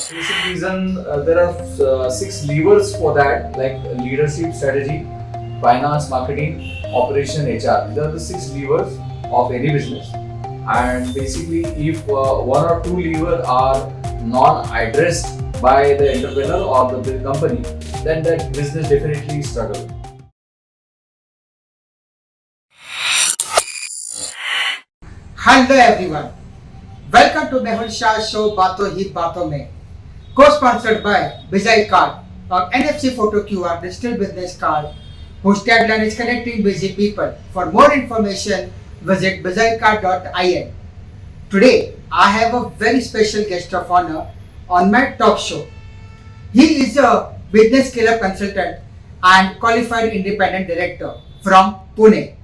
Basic reason there are six levers for that, like leadership, strategy, finance, marketing, operation, HR. These are the six levers of any business. And basically, if one or two levers are non-addressed by the entrepreneur or the big company, then that business definitely struggle. Hello everyone, welcome to Mehul Shah show Bato Hi Bato Mein, co-sponsored by Vijay Card, our NFC photo QR digital business card, whose tagline is connecting busy people. For more information, visit vijaycard.in. Today, I have a very special guest of honor on my talk show. He is a business scale-up consultant and qualified independent director from Pune.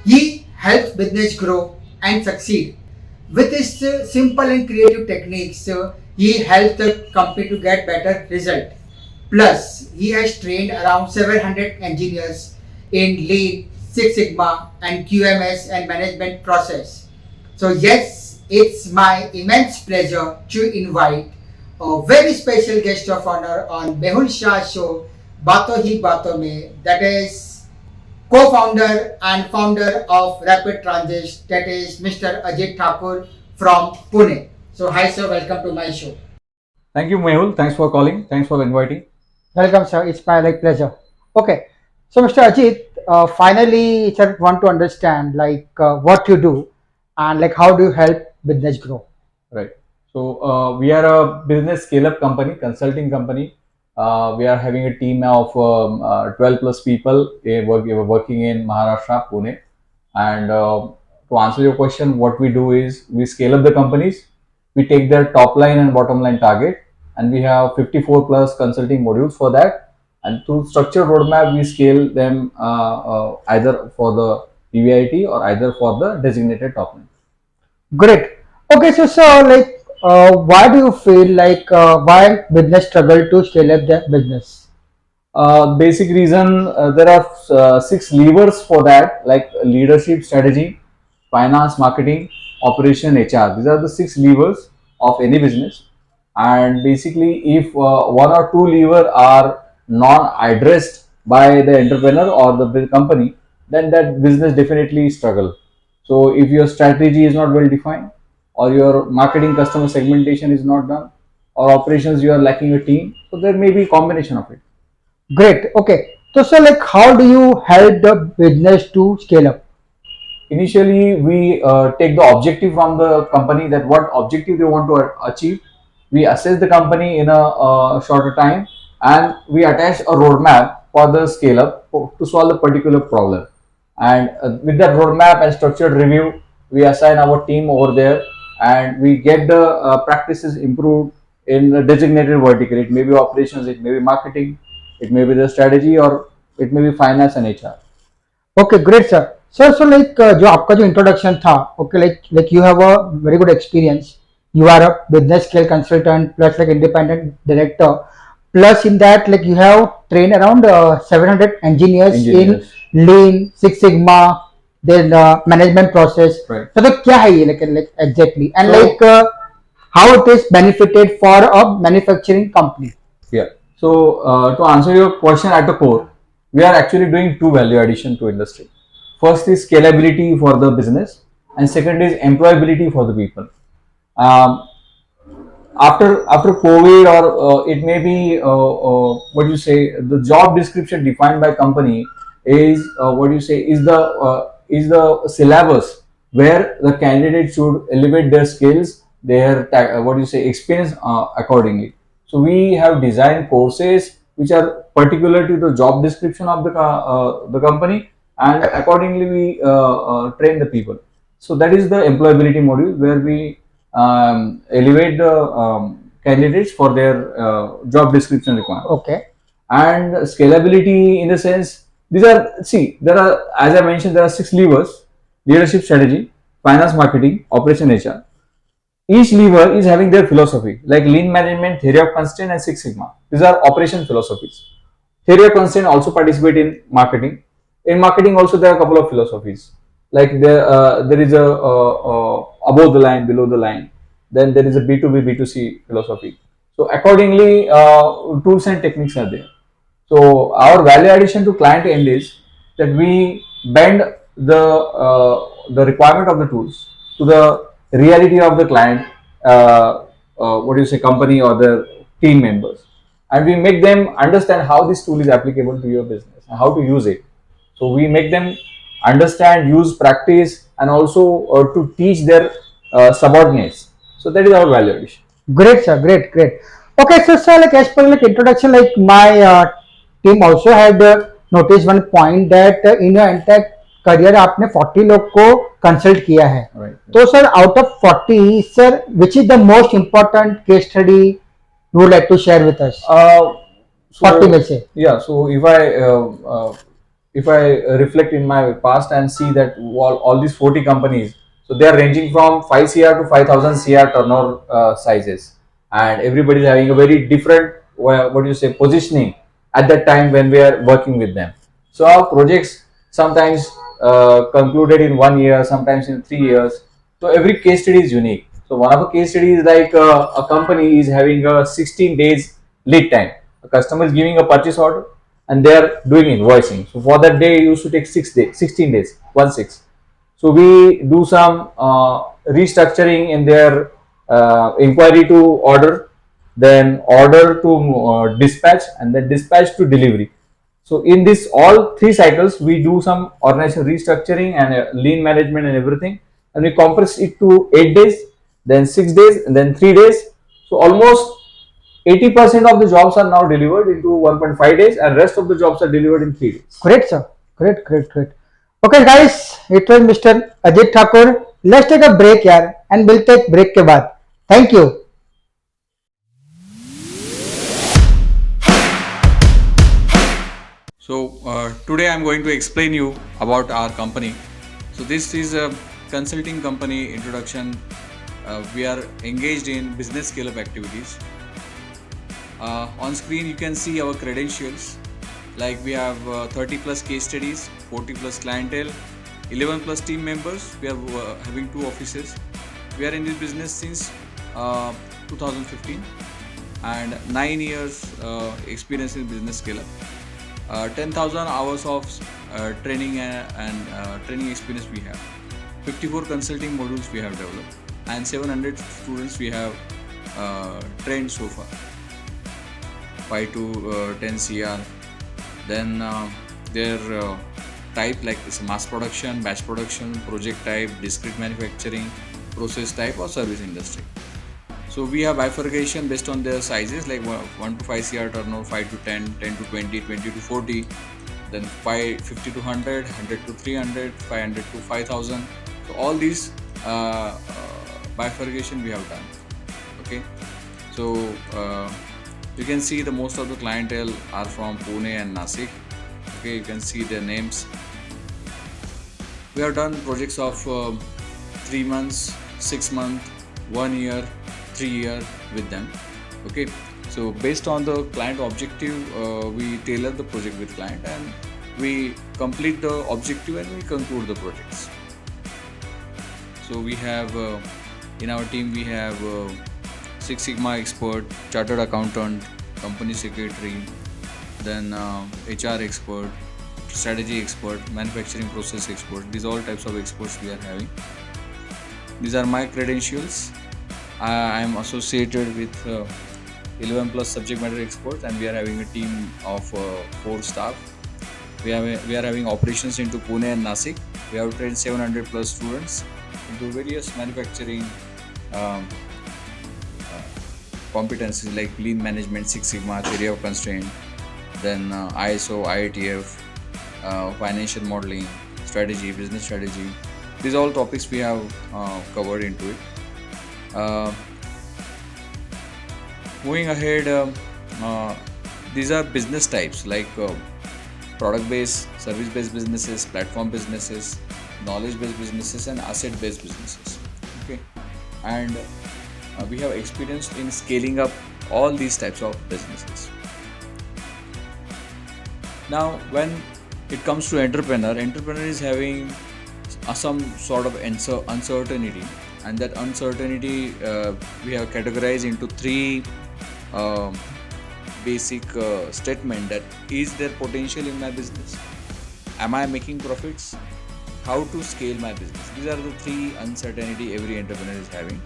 He helps business grow and succeed. With his simple and creative techniques, he helps the company to get better result. Plus, he has trained around 700 engineers in Lean, Six Sigma, and QMS and management process. So yes, it's my immense pleasure to invite a very special guest of honor on Mehul Shah show, Bato Hi Bato Mein, that is co-founder and founder of Rapid Transit, that is Mr. Ajit Thakur from Pune. So hi sir, welcome to my show. Thank you, Mehul. Thanks for calling. Thanks for inviting. Welcome sir, it's my pleasure. Okay, so Mr. Ajit, finally sir want to understand what you do and like how do you help business grow? Right. So we are a business scale-up company, consulting company. We are having a team of 12 plus people working in Maharashtra, Pune. And to answer your question, what we do is we scale up the companies. We take their top line and bottom line target, and we have 54 plus consulting modules for that. And through structured roadmap, we scale them either for the PVIT or either for the designated top line. Great. Okay, so sir, why do you feel why business struggle to scale up their business? Basic reason there are six levers for that, like leadership, strategy, finance, marketing, operation, HR. These are the six levers of any business. And basically, if one or two levers are non-addressed by the entrepreneur or the big company, then that business definitely struggle. So if your strategy is not well defined, or your marketing customer segmentation is not done, or operations you are lacking a team, so there may be combination of it. Great. Okay. So sir, like how do you help the business to scale up? Initially we take the objective from the company, that what objective they want to achieve. We assess the company in a shorter time, and we attach a roadmap for the scale up to solve a particular problem. And with that roadmap and structured review, we assign our team over there, and we get the practices improved in a designated vertical. It may be operations, it may be marketing, it may be the strategy, or it may be finance and HR. Okay, great sir. So जो आपका जो introduction था, okay, like you have a very good experience. You are a business scale consultant plus like independent director. Plus in that like you have trained around 700 engineers in Lean, Six Sigma, then management process. Right. So the क्या है ये like exactly and So- how it is benefited for a manufacturing company. Yeah. So to answer your question at the core, we are actually doing two value addition to industry. First is scalability for the business, and second is employability for the people. Um, after COVID, or it may be what you say, the job description defined by company is what you say is the syllabus where the candidate should elevate their skills, their what you say experience accordingly. So we have designed courses which are particular to the job description of the company, and accordingly we train the people. So that is the employability module where we elevate the candidates for their job description requirement. Okay. And scalability in the sense, these are, see, there are, as I mentioned, there are six levers: leadership, strategy, finance, marketing, operation, HR. Each lever is having their philosophy, like lean management, theory of constraint, and Six Sigma. These are operation philosophies. Theory of constraint also participate in marketing. In marketing also there are a couple of philosophies. Like there is a above the line, below the line. Then there is a B2B, B2C philosophy. So accordingly, tools and techniques are there. So our value addition to client end is that we bend the requirement of the tools to the reality of the client, what do you say, company or the team members, and we make them understand how this tool is applicable to your business and how to use it. So we make them understand, use, practice, and also to teach their subordinates. So that is our value addition. Great, sir. Great, great. Okay, so sir, like as per like introduction, like my team also had noticed one point that in your entire career आपने 40 लोग को consult किया है. Right. तो sir, out of 40, sir, which is the most important case study you would like to share with us? 40 में से. Yeah. So if I reflect in my past and see that all these 40 companies, so they are ranging from 5 CR to 5,000 CR turnover sizes, and everybody is having a very different what do you say positioning at that time when we are working with them. So our projects sometimes concluded in 1 year, sometimes in 3 years. So every case study is unique. So one of the case studies is like a company is having a 16 days lead time. A customer is giving a purchase order and they are doing invoicing. So for that day, used to take 6 days, 16 days, 1/6. So we do some restructuring in their inquiry to order, then order to dispatch, and then dispatch to delivery. So in this all three cycles, we do some organizational restructuring and lean management and everything, and we compress it to 8 days, then 6 days, and then 3 days. So almost 80% of the jobs are now delivered into 1.5 days, and rest of the jobs are delivered in 3 days. Great, sir. Great, great, great. Okay, guys, it was Mr. Ajit Thakur. Let's take a break here, and we'll take break के बाद. Thank you. So today I'm going to explain you about our company. So this is a consulting company introduction. We are engaged in business scale-up activities. On screen you can see our credentials. Like we have 30 plus case studies, 40 plus clientele, 11 plus team members. We are having 2 offices. We are in this business since 2015 and 9 years experience in business scale-up. 10,000 hours of training and training experience we have. 54 consulting modules we have developed and 700 students we have trained so far. 5 to 10 CR. Then their type like it's mass production, batch production, project type, discrete manufacturing, process type or service industry. So we have bifurcation based on their sizes like 1 to 5 CR turnover, 5 to 10, 10 to 20, 20 to 40, then 50 to 100, 100 to 300, 500 to 5,000. So all these bifurcation we have done. Okay, so you can see the most of the clientele are from Pune and Nasik. Okay, you can see their names. We have done projects of 3 months, 6 months, 1 year, 3 year with them. Okay, so based on the client objective, we tailor the project with client and we complete the objective and we conclude the projects. So we have in our team we have Six Sigma expert, chartered accountant, company secretary, then HR expert, strategy expert, manufacturing process expert. These all types of experts we are having. These are my credentials. I am associated with 11 plus subject matter experts and we are having a team of 4 staff. We are having operations into Pune and Nasik. We have trained 700 plus students into various manufacturing competencies like lean management, Six Sigma, theory of constraint, then ISO, IATF, financial modeling, strategy, business strategy. These are all topics we have covered into it. Moving ahead, these are business types like product based, service based businesses, platform businesses, knowledge based businesses and asset based businesses. Okay, and we have experience in scaling up all these types of businesses. Now when it comes to entrepreneur is having some sort of uncertainty, and that uncertainty we have categorized into 3 um, basic statement that is there potential in my business? Am I making profits? How to scale my business? These are the three uncertainty every entrepreneur is having.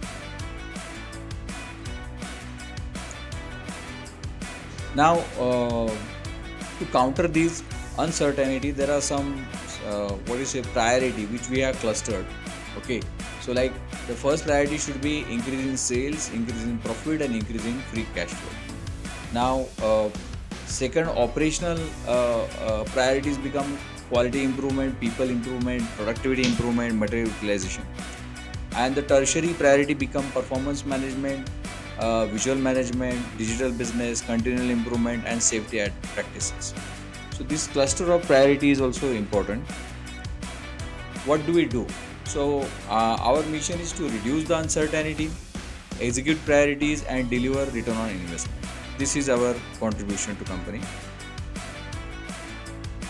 Now, to counter these uncertainty, there are some priority which we have clustered. Okay, so like the first priority should be increase in sales, increase in profit, and increase in free cash flow. Now, second operational priorities become quality improvement, people improvement, productivity improvement, material utilization. And the tertiary priority become performance management, visual management, digital business, continual improvement, and safety practices. So this cluster of priority is also important. What do we do? So our mission is to reduce the uncertainty, execute priorities, and deliver return on investment. This is our contribution to company.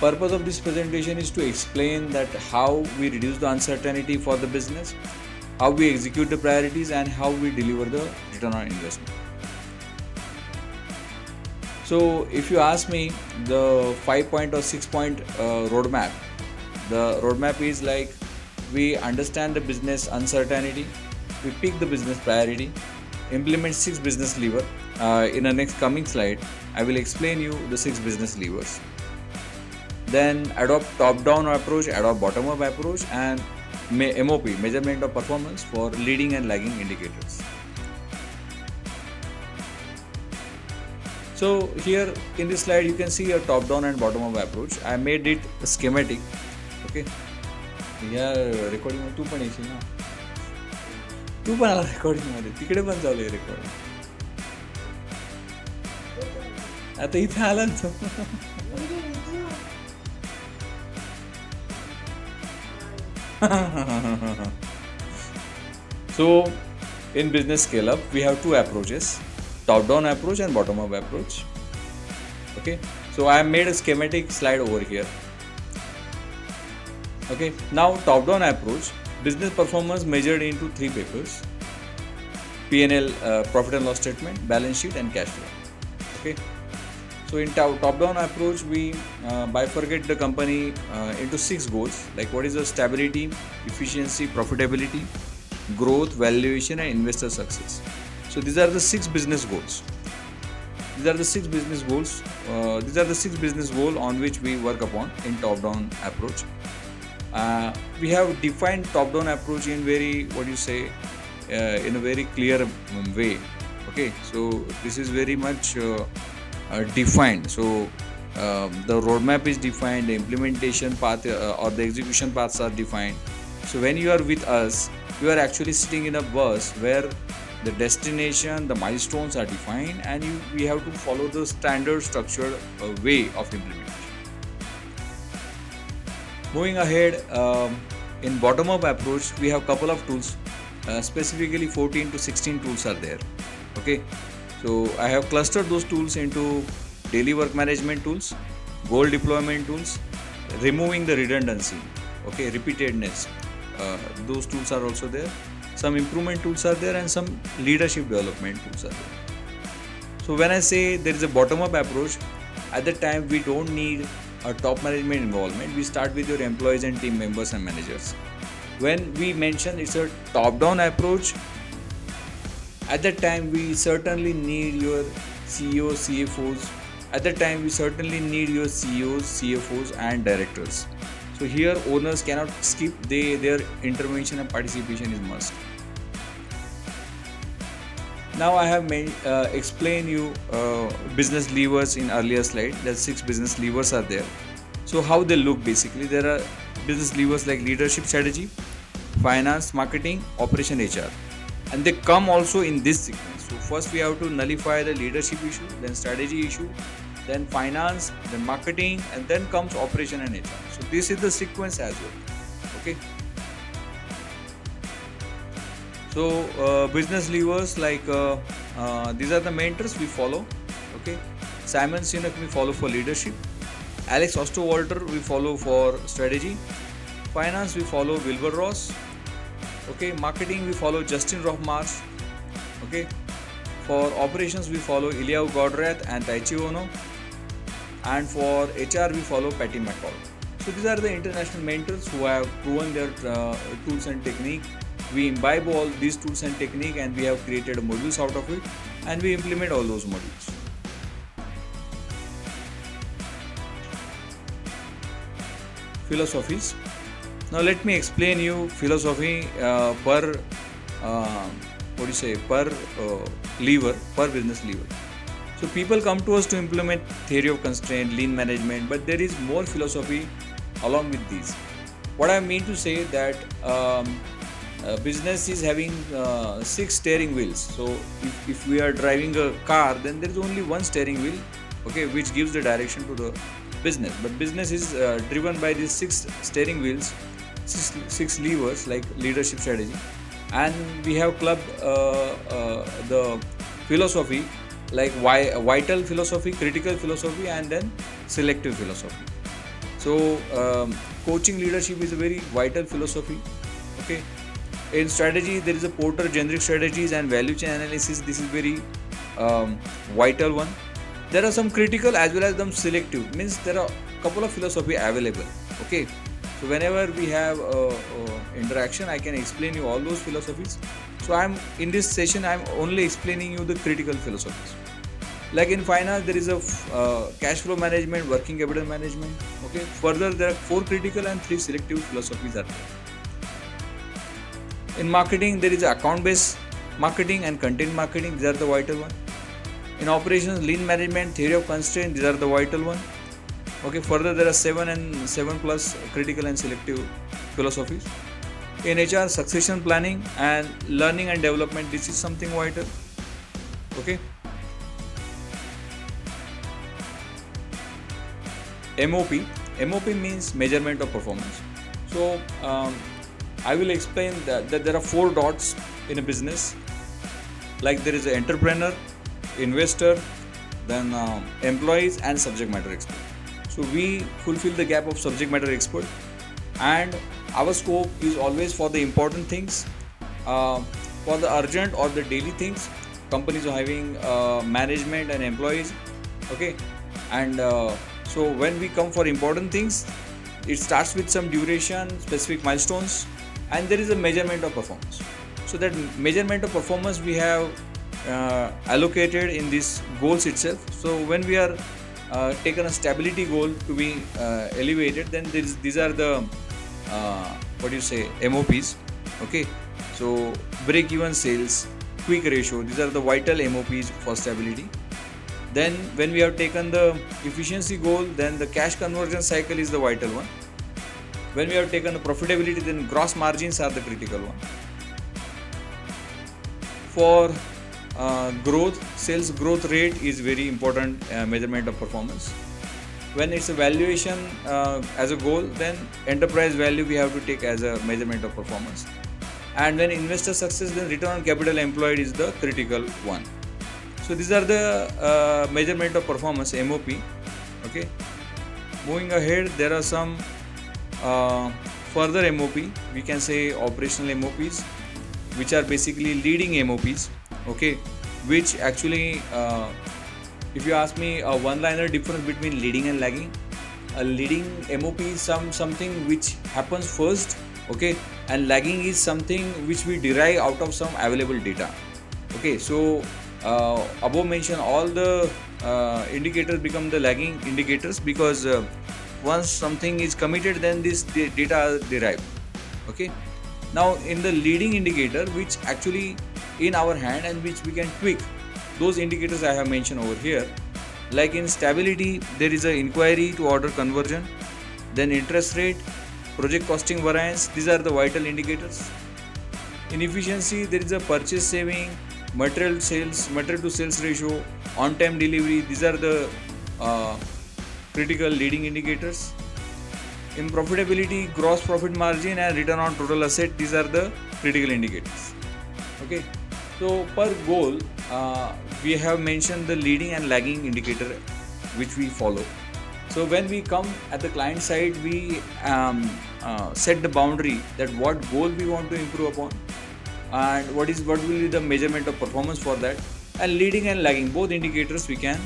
Purpose of this presentation is to explain that how we reduce the uncertainty for the business, how we execute the priorities, and how we deliver the return on investment. So if you ask me the 5-point or 6-point roadmap, the roadmap is like we understand the business uncertainty, we pick the business priority, implement 6 business levers. In the next coming slide, I will explain you the 6 business levers. Then adopt top-down approach, adopt bottom-up approach, and MOP, measurement of performance for leading and lagging indicators. So here in this slide you can see a top-down and bottom-up approach. I made it schematic. Okay. Yeah, recording तू पण येशील ना. तू पण आला recording मध्ये. तिकडे पण चालू आहे recording. आता इथे आला ना तो. So in business scale up we have 2 approaches, top down approach and bottom up approach. Okay, so I made a schematic slide over here. Okay, now top down approach, business performance measured into 3 papers: P&L, profit and loss statement, balance sheet, and cash flow. Okay, so in top down approach we bifurcate the company into 6 goals, like what is the stability, efficiency, profitability, growth, valuation, and investor success. So these are the 6 business goals. These are the 6 business goals. These are the 6 business goals on which we work upon in top down approach. We have defined top down approach in in a very clear way. Okay, so this is very much defined. So the roadmap is defined, the implementation path or the execution paths are defined. So when you are with us, you are actually sitting in a bus where the destination, the milestones are defined, and we have to follow the standard structured way of implementation. Moving ahead, in bottom-up approach, we have couple of tools. Specifically 14 to 16 tools are there. Okay, so I have clustered those tools into daily work management tools, goal deployment tools, removing the redundancy, okay, repeatedness. Those tools are also there. Some improvement tools are there, and some leadership development tools are there. So when I say there is a bottom-up approach, at that time we don't need a top management involvement. We start with your employees and team members and managers. When we mention it's a top-down approach, at that time we certainly need your CEOs, CFOs. At that time we certainly need your CEOs, CFOs, and directors. So here owners cannot skip, their intervention and participation is must. Now I have explained you business levers in earlier slide. There are 6 business levers are there. So how they look basically, there are business levers like leadership strategy, finance, marketing, operation, HR, and they come also in this sequence. So first we have to nullify the leadership issue, then strategy issue, then finance, then marketing, and then comes operation and HR. So this is the sequence as well. Okay. So business levers like these are the mentors we follow. Okay, Simon Sinek we follow for leadership, Alex Osterwalder we follow for strategy, finance we follow Wilbur Ross. Okay, marketing we follow Justin Rothmarsh. Okay, For operations, we follow Eliyahu Goldrath and Taichi Ono, and for HR, we follow Patty McCall. So these are the international mentors who have proven their tools and technique. We imbibe all these tools and technique, and we have created modules out of it, and we implement all those modules. Philosophies. Now let me explain you philosophy per business lever. So people come to us to implement theory of constraint, lean management, but there is more philosophy along with these. What I mean to say that business is having 6 steering wheels. So if we are driving a car, then there is only one steering wheel, okay, which gives the direction to the business. But business is driven by these 6 steering wheels, 6 levers like leadership strategy, and we have clubbed the philosophy like vital philosophy, critical philosophy, and then selective philosophy. So coaching leadership is a very vital philosophy. Okay, in strategy there is a Porter generic strategies and value chain analysis. This is very vital one. There are some critical as well as some selective, means there are a couple of philosophy available. Okay, so whenever we have interaction, I can explain you all those philosophies. So in this session I'm only explaining you the critical philosophies. Like in finance, there is a cash flow management, working capital management. Okay, further there are 4 critical and 3 selective philosophies are there. In marketing, there is account based marketing and content marketing. These are the vital one. In operations, lean management, theory of constraint, these are the vital one. Okay, further there are 7 and 7 plus critical and selective philosophies. In HR, succession planning and learning and development, this is something vital. Okay. MOP means measurement of performance. So I will explain that there are 4 dots in a business. Like there is an entrepreneur, investor, then employees and subject matter expert. So we fulfill the gap of subject matter expert, and our scope is always for the important things, for the urgent or the daily things. Companies are having management and employees. Okay, and so when we come for important things, it starts with some duration, specific milestones, and there is a measurement of performance. So that measurement of performance we have allocated in this goals itself. So when we are taken a stability goal to be elevated, then these are the MOPs. Okay, so break even sales, quick ratio, these are the vital MOPs for stability. Then when we have taken the efficiency goal, then the cash conversion cycle is the vital one. When we have taken the profitability, then gross margins are the critical one. For growth, sales growth rate is very important measurement of performance. When it's a valuation as a goal, then enterprise value we have to take as a measurement of performance. And when investor success, then return on capital employed is the critical one. So these are the measurement of performance, MOP. Okay. Moving ahead, there are some further MOP. We can say operational MOPs, which are basically leading MOPs. Okay, which actually, if you ask me a one-liner difference between leading and lagging, a leading MOP is something which happens first. Okay, and lagging is something which we derive out of some available data. Okay, so above mentioned all the indicators become the lagging indicators, because once something is committed, then this data are derived. Okay, now in the leading indicator, which actually in our hand and which we can tweak, those indicators I have mentioned over here. Like in stability, there is an inquiry to order conversion, then interest rate, project costing variance, these are the vital indicators. In efficiency, there is a purchase saving, material to sales ratio, on time delivery, these are the critical leading indicators. In profitability, gross profit margin and return on total asset, these are the critical indicators. Okay, so per goal we have mentioned the leading and lagging indicator which we follow. So when we come at the client side, we set the boundary that what goal we want to improve upon, and what will be the measurement of performance for that. and leading and lagging, both indicators we can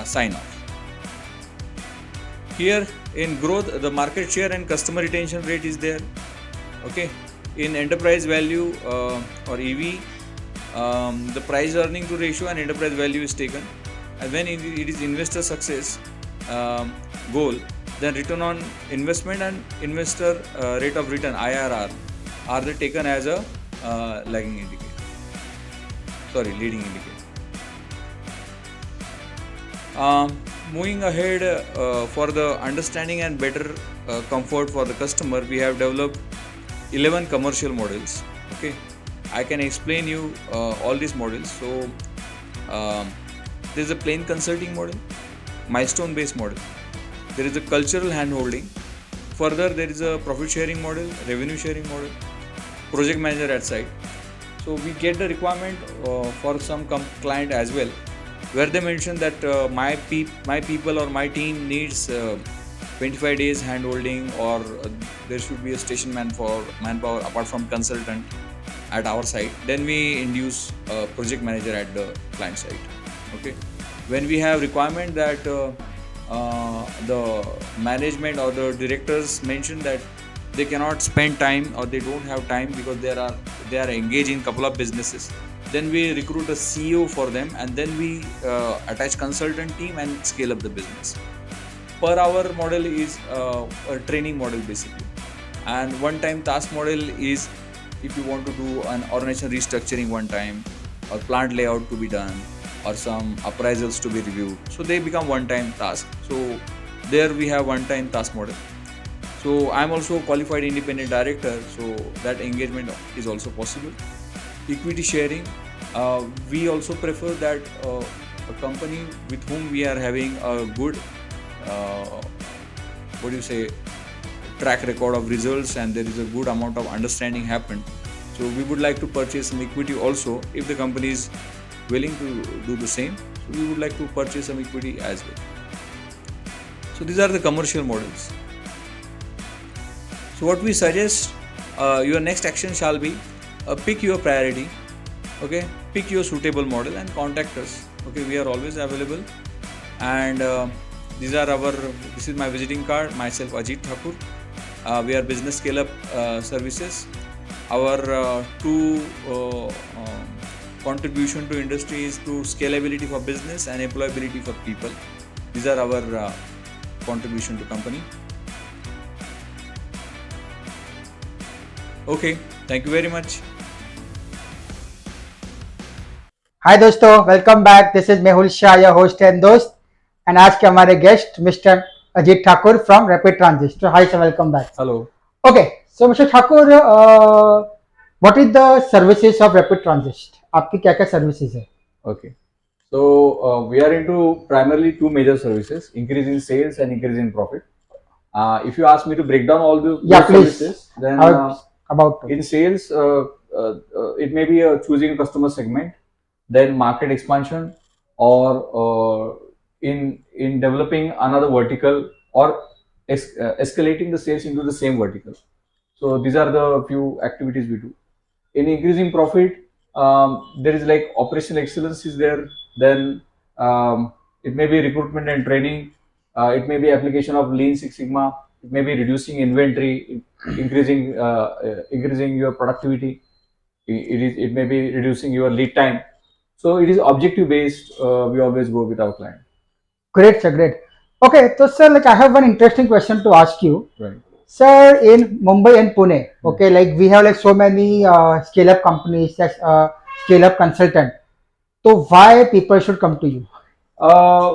sign off. Here in growth, the market share and customer retention rate is there. Okay, in enterprise value or EV, the price earning to ratio and enterprise value is taken, and when it is investor success goal, then return on investment and investor rate of return IRR are they taken as a lagging indicator, leading indicator. Moving ahead, for the understanding and better comfort for the customer, we have developed 11 commercial models. Okay, I can explain you all these models. So there is a plain consulting model, milestone based model, there is a cultural hand holding, further there is a profit sharing model, revenue sharing model, project manager at site. So we get the requirement for some client as well, where they mention that my people or my team needs 25 days hand holding, or there should be a station manpower apart from consultant at our site. Then we induce a project manager at the client site. Okay, when we have requirement that the management or the directors mention that they cannot spend time or they don't have time because they are engaged in couple of businesses, then we recruit a CEO for them, and then we attach consultant team and scale up the business. Per hour model is a training model basically, and one time task model is if you want to do an organization restructuring one time, or plant layout to be done, or some appraisals to be reviewed, so they become one time task. So there we have one time task model. So I'm also a qualified independent director, so that engagement is also possible. Equity sharing, we also prefer that a company with whom we are having a good track record of results, and there is a good amount of understanding happened, so we would like to purchase some equity also. If the company is willing to do the same, so we would like to purchase some equity as well. So these are the commercial models. So what we suggest, your next action shall be pick your priority. Okay, pick your suitable model and contact us. Okay, we are always available, and this is my visiting card. Myself, Ajit Thakur. We are business scale up services. Our two contribution to industry is to scalability for business and employability for people. These are our contribution to company. Okay, thank you very much. हाय दोस्तों, welcome back. This is Mehul Shah, your host and दोस्त, and आज के हमारे guest mister Ajit Thakur from rapid transit. So hi sir, welcome back. Hello. Okay, so Mr. Thakur, what is the services of Rapid Transit? आपकी क्या क्या services है? Okay. So we are into primarily two major services: increase in sales and increase in profit. If you ask me to break down all those services, then in sales, it may be choosing a customer segment, then market expansion, or in developing another vertical, or escalating the sales into the same vertical. So these are the few activities we do. In increasing profit, there is like operational excellence is there. Then it may be recruitment and training. It may be application of Lean Six Sigma. It may be reducing inventory, increasing your productivity. It may be reducing your lead time. So it is objective based. We always go with our client. Great, sir. Great. Okay, so sir, like I have one interesting question to ask you. Right. Sir, in Mumbai and Pune, okay, like we have like so many scale-up companies, scale-up consultant. So why people should come to you?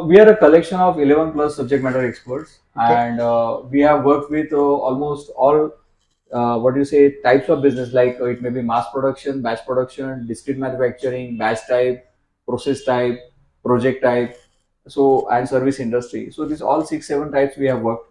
We are a collection of 11 plus subject matter experts, okay. And we have worked with almost all types of business, like it may be mass production, batch production, discrete manufacturing, batch type, process type, project type, so and service industry. So these all 6-7 types we have worked.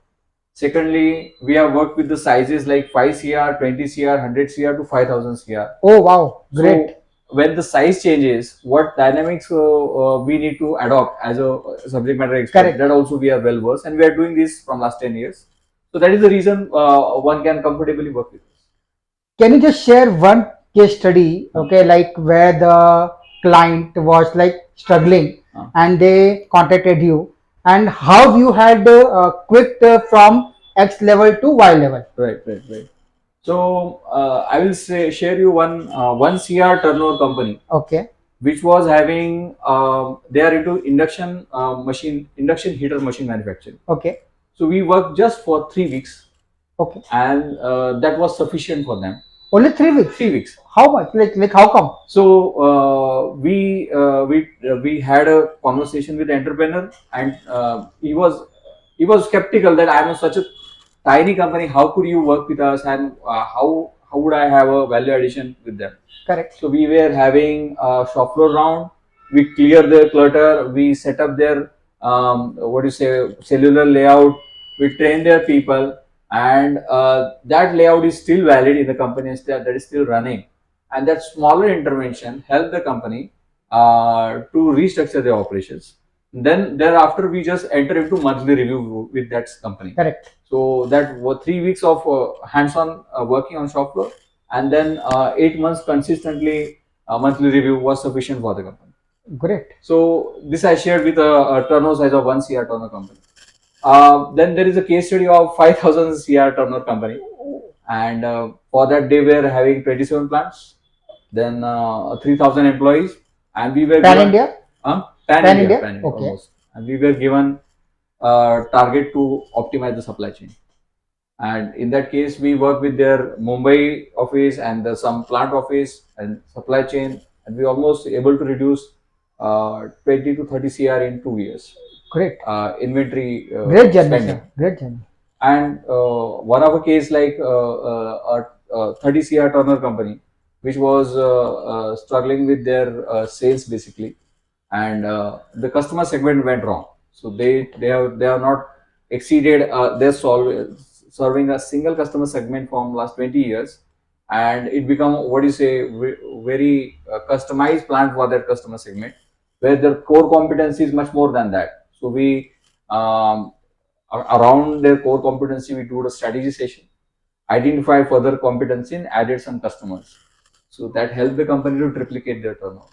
Secondly, we have worked with the sizes like 5 CR, 20 CR, 100 CR to 5000 CR. Oh wow, great. So when the size changes, what dynamics we need to adopt as a subject matter expert, correct, that also we are well versed, and we are doing this from last 10 years. So that is the reason one can comfortably work with us. Can you just share one case study, okay, like where the client was like struggling and they contacted you, and how you had quit from X level to Y level? Right. So I will share you one CR turnover company Okay. which was having they are into induction heater machine manufacturing. Okay. So we worked just for 3 weeks, Okay. and that was sufficient for them. Only 3 weeks? 3 weeks. How much? Like how come? So we had a conversation with the entrepreneur, and he was skeptical that I am such a tiny company. How could you work with us, and how would I have a value addition with them? Correct. So we were having a shop floor round. We clear their clutter. We set up their what do you say, cellular layout. We train their people, and that layout is still valid in the company. That is still running, and that smaller intervention helped the company to restructure their operations. Then thereafter, we just enter into monthly review with that company. Correct. So that was 3 weeks of hands-on working on shop floor, and then 8 months consistently monthly review was sufficient for the company. Great. So this I shared with a turnover size of 1 CR turnover company. Then there is a case study of 5,000 CR turnover company, and for that they were having 27 plants, then 3,000 employees, and we were Pan given India? pan India, Okay. almost, and we were given target to optimize the supply chain. And in that case, we work with their Mumbai office and some plant office and supply chain, and we almost able to reduce 20 to 30 CR in 2 years. Great. Inventory Great journey, spending. sir. Great journey. And one of a case like a 30 CR turnover company, which was struggling with their sales basically, and the customer segment went wrong. So they have not exceeded their serving a single customer segment from last 20 years, and it become what do you say, very customized plan for that customer segment, where their core competency is much more than that. So we around their core competency, we do the strategy session, identify further competency, and added some customers. So that helped the company to triplicate their turnover.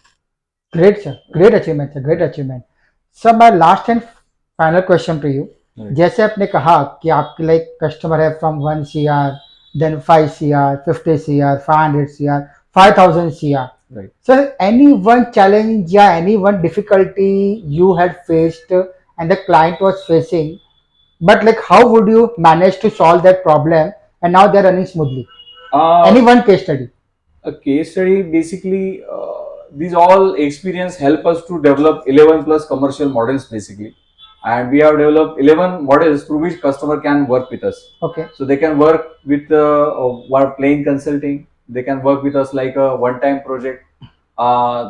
Great, sir. Great achievement, sir. Great achievement. Sir my last and final question to you. जैसे आपने कहा कि आपके like customer है from 1 CR, then 5 CR, 50 CR, 500 CR, 5000 CR. Right. Sir, any one challenge या any one difficulty you had faced and the client was facing, but like how would you manage to solve that problem and now they're running smoothly? Any one case study? A case study, basically, these all experience help us to develop 11 plus commercial models basically, and we have developed 11 models through which customer can work with us. Okay. So they can work with plain consulting, they can work with us like a one time project,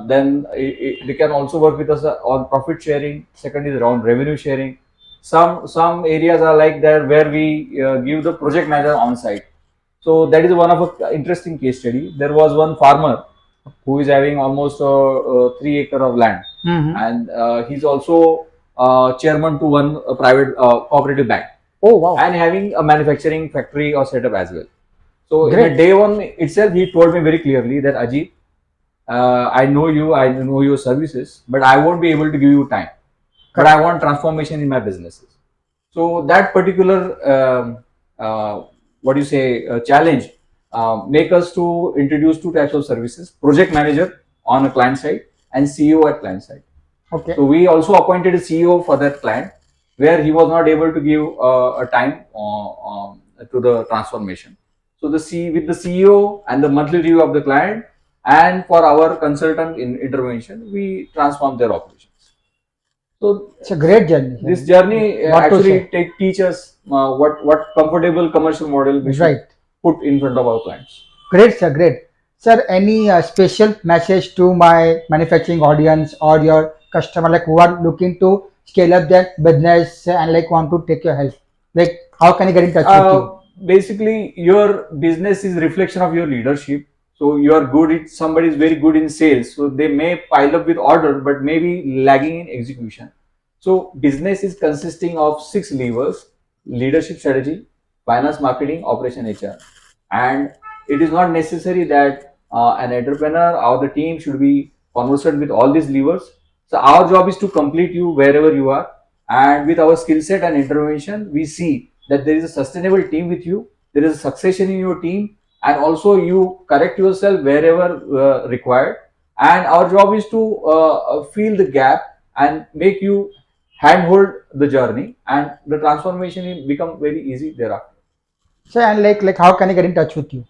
then they can also work with us on profit sharing. Second is around revenue sharing. Some areas are like that where we give the project manager on site. So that is one of a interesting case study. There was one farmer who is having almost 3 acre of land, and he's also chairman to one private cooperative bank. Oh wow. And having a manufacturing factory or setup as well. So Great. in the day one itself, he told me very clearly that Ajit, I know your services, but I won't be able to give you time. But I want transformation in my businesses. So that particular what do you say challenge make us to introduce two types of services: project manager on a client side and CEO at client side. Okay. So we also appointed a CEO for that client, where he was not able to give a time to the transformation. So with the CEO and the monthly review of the client, and for our consultant in intervention, we transform their operations. So it's a great journey. This journey What to actually say? teach us what comfortable commercial model we should Right. put in front of our clients. Great, sir. Great. Sir, any special message to my manufacturing audience or your customer, like who are looking to scale up their business and like want to take your help? Like, how can I get in touch with you? Basically, your business is reflection of your leadership. So you are good at, somebody is very good in sales, so they may pile up with order, but maybe lagging in execution. So business is consisting of 6 levers: leadership, strategy, finance, marketing, operation, HR. And it is not necessary that an entrepreneur or the team should be conversant with all these levers. So our job is to complete you wherever you are, and with our skill set and intervention, we see that there is a sustainable team with you, there is a succession in your team, and also you correct yourself wherever required. And our job is to fill the gap and make you handhold the journey, and the transformation will become very easy thereafter. So, and like how can I get in touch with you?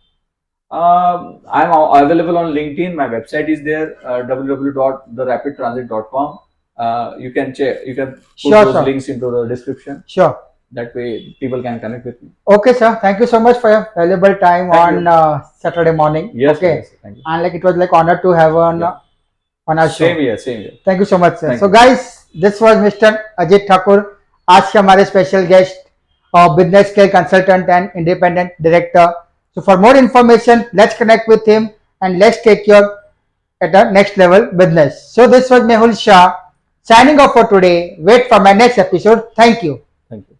I'm available on LinkedIn. My website is there, www.therapidtransit.com. You can check. You can put Sure, those sir. links into the description. Sure. That way, people can connect with me. Okay, sir. Thank you so much for your valuable time Thank on Saturday morning. Yes, Okay. yes. Thank you. And like it was like honor to have on Yeah. on our show. Same here. Same here. Thank you so much, sir. Thank So, you. guys, this was Mr. Ajit Thakur. आज के हमारे special guest और business के consultant and independent director. So, for more information, let's connect with him and let's take your at a next level business. So, this was Mehul Shah signing off for today. Wait for my next episode. Thank you. Thank you.